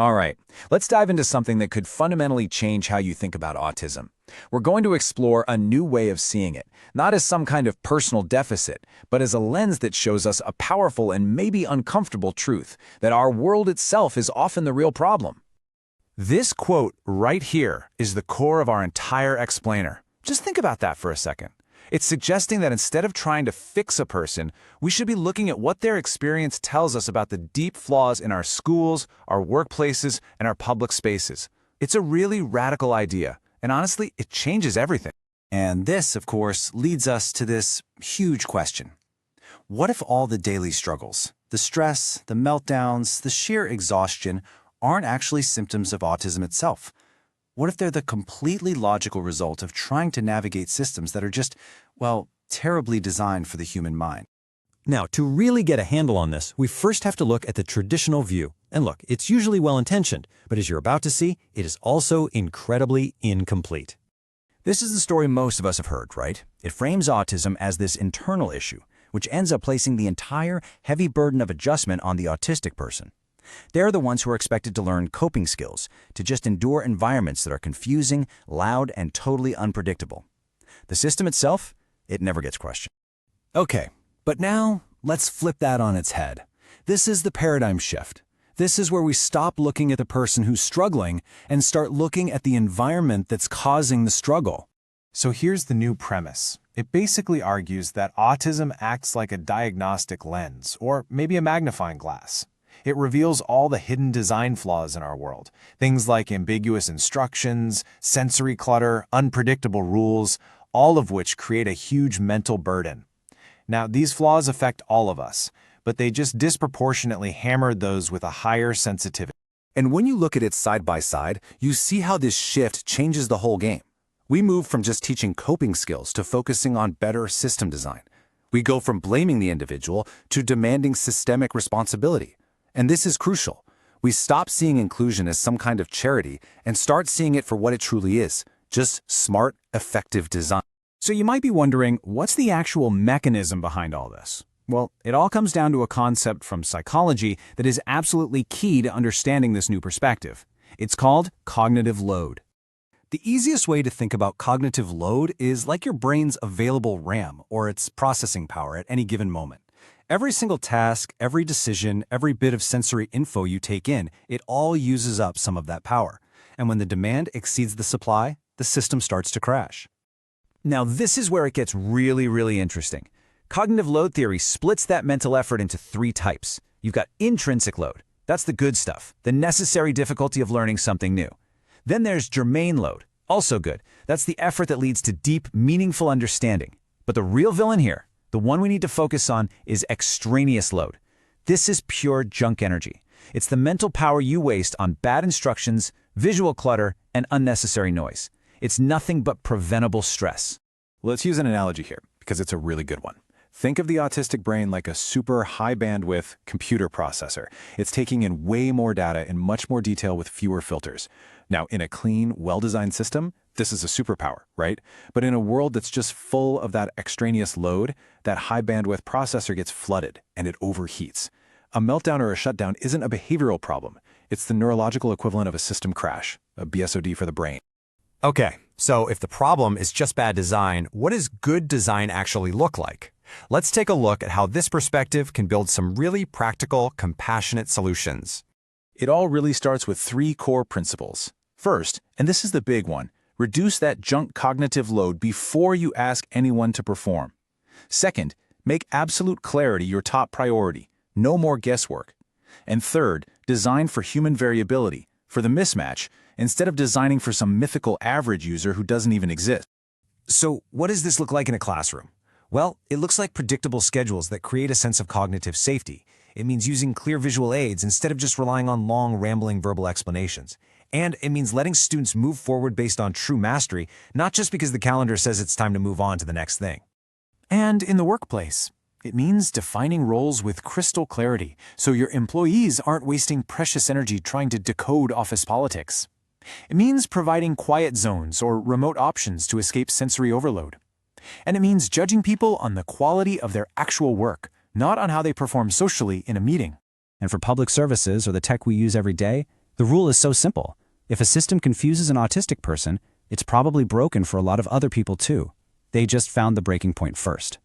All right, let's dive into something that could fundamentally change how you think about autism. We're going to explore a new way of seeing it, not as some kind of personal deficit, but as a lens that shows us a powerful and maybe uncomfortable truth, that our world itself is often the real problem. This quote right here is the core of our entire explainer. Just think about that for a second. It's suggesting that instead of trying to fix a person, we should be looking at what their experience tells us about the deep flaws in our schools, our workplaces, and our public spaces. It's a really radical idea, and honestly, it changes everything. And this, of course, leads us to this huge question. What if all the daily struggles, the stress, the meltdowns, the sheer exhaustion, aren't actually symptoms of autism itself? What if they're the completely logical result of trying to navigate systems that are just, well, terribly designed for the human mind? Now, to really get a handle on this, we first have to look at the traditional view. And look, it's usually well-intentioned, but as you're about to see, it is also incredibly incomplete. This is the story most of us have heard, right? It frames autism as this internal issue, which ends up placing the entire heavy burden of adjustment on the autistic person. They're the ones who are expected to learn coping skills, to just endure environments that are confusing, loud, and totally unpredictable. The system itself, it never gets questioned. Okay, but now let's flip that on its head. This is the paradigm shift. This is where we stop looking at the person who's struggling and start looking at the environment that's causing the struggle. So here's the new premise. It basically argues that autism acts like a diagnostic lens, or maybe a magnifying glass. It reveals all the hidden design flaws in our world, things like ambiguous instructions, sensory clutter, unpredictable rules, all of which create a huge mental burden. Now, these flaws affect all of us, but they just disproportionately hammered those with a higher sensitivity. And when you look at it side by side, you see how this shift changes the whole game. We move from just teaching coping skills to focusing on better system design. We go from blaming the individual to demanding systemic responsibility. And this is crucial. We stop seeing inclusion as some kind of charity and start seeing it for what it truly is, just smart, effective design. So you might be wondering, what's the actual mechanism behind all this? Well, it all comes down to a concept from psychology that is absolutely key to understanding this new perspective. It's called cognitive load. The easiest way to think about cognitive load is like your brain's available RAM, or its processing power at any given moment. Every single task, every decision, every bit of sensory info you take in, it all uses up some of that power. And when the demand exceeds the supply, the system starts to crash. Now, this is where it gets really interesting. Cognitive load theory splits that mental effort into three types. You've got intrinsic load. That's the good stuff, the necessary difficulty of learning something new. Then there's germane load, also good. That's the effort that leads to deep, meaningful understanding. But the real villain here, the one we need to focus on, is extraneous load. This is pure junk energy. It's the mental power you waste on bad instructions, visual clutter, and unnecessary noise. It's nothing but preventable stress. Let's use an analogy here, because it's a really good one. Think of the autistic brain like a super high-bandwidth computer processor. It's taking in way more data in much more detail with fewer filters. Now, in a clean, well-designed system, this is a superpower, right? But in a world that's just full of that extraneous load, that high-bandwidth processor gets flooded and it overheats. A meltdown or a shutdown isn't a behavioral problem. It's the neurological equivalent of a system crash, a BSOD for the brain. Okay, so if the problem is just bad design, what does good design actually look like? Let's take a look at how this perspective can build some really practical, compassionate solutions. It all really starts with three core principles. First, and this is the big one, reduce that junk cognitive load before you ask anyone to perform. Second, make absolute clarity your top priority. No more guesswork. And third, design for human variability, for the mismatch, instead of designing for some mythical average user who doesn't even exist. So what does this look like in a classroom? Well, it looks like predictable schedules that create a sense of cognitive safety. It means using clear visual aids instead of just relying on long, rambling verbal explanations. And it means letting students move forward based on true mastery, not just because the calendar says it's time to move on to the next thing. And in the workplace, it means defining roles with crystal clarity so your employees aren't wasting precious energy trying to decode office politics. It means providing quiet zones or remote options to escape sensory overload. And it means judging people on the quality of their actual work, not on how they perform socially in a meeting. And for public services or the tech we use every day, The rule is so simple. If a system confuses an autistic person, it's probably broken for a lot of other people too. They just found the breaking point first.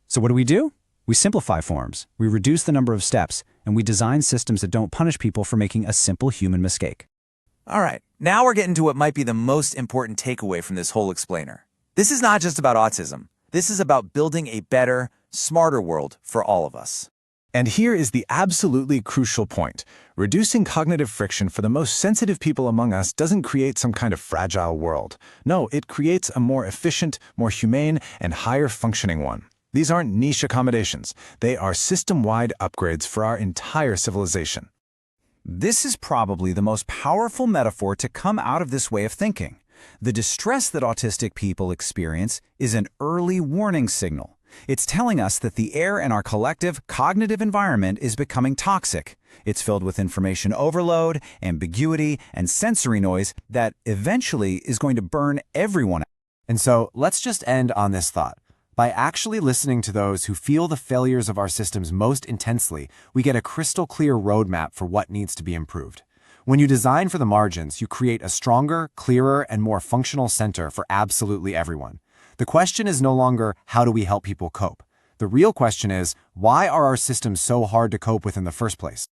So what do? We simplify forms, we reduce the number of steps, and we design systems that don't punish people for making a simple human mistake. All right, now we're getting to what might be the most important takeaway from this whole explainer. This is not just about autism. This is about building a better, smarter world for all of us. And here is the absolutely crucial point. Reducing cognitive friction for the most sensitive people among us doesn't create some kind of fragile world. No, it creates a more efficient, more humane, and higher functioning one. These aren't niche accommodations. They are system-wide upgrades for our entire civilization. This is probably the most powerful metaphor to come out of this way of thinking. The distress that autistic people experience is an early warning signal. It's telling us that the air in our collective cognitive environment is becoming toxic. It's filled with information overload, ambiguity, and sensory noise that eventually is going to burn everyone out. And so let's just end on this thought. By actually listening to those who feel the failures of our systems most intensely, we get a crystal clear roadmap for what needs to be improved. When you design for the margins, you create a stronger, clearer, and more functional center for absolutely everyone. The question is no longer, how do we help people cope? The real question is, why are our systems so hard to cope with in the first place?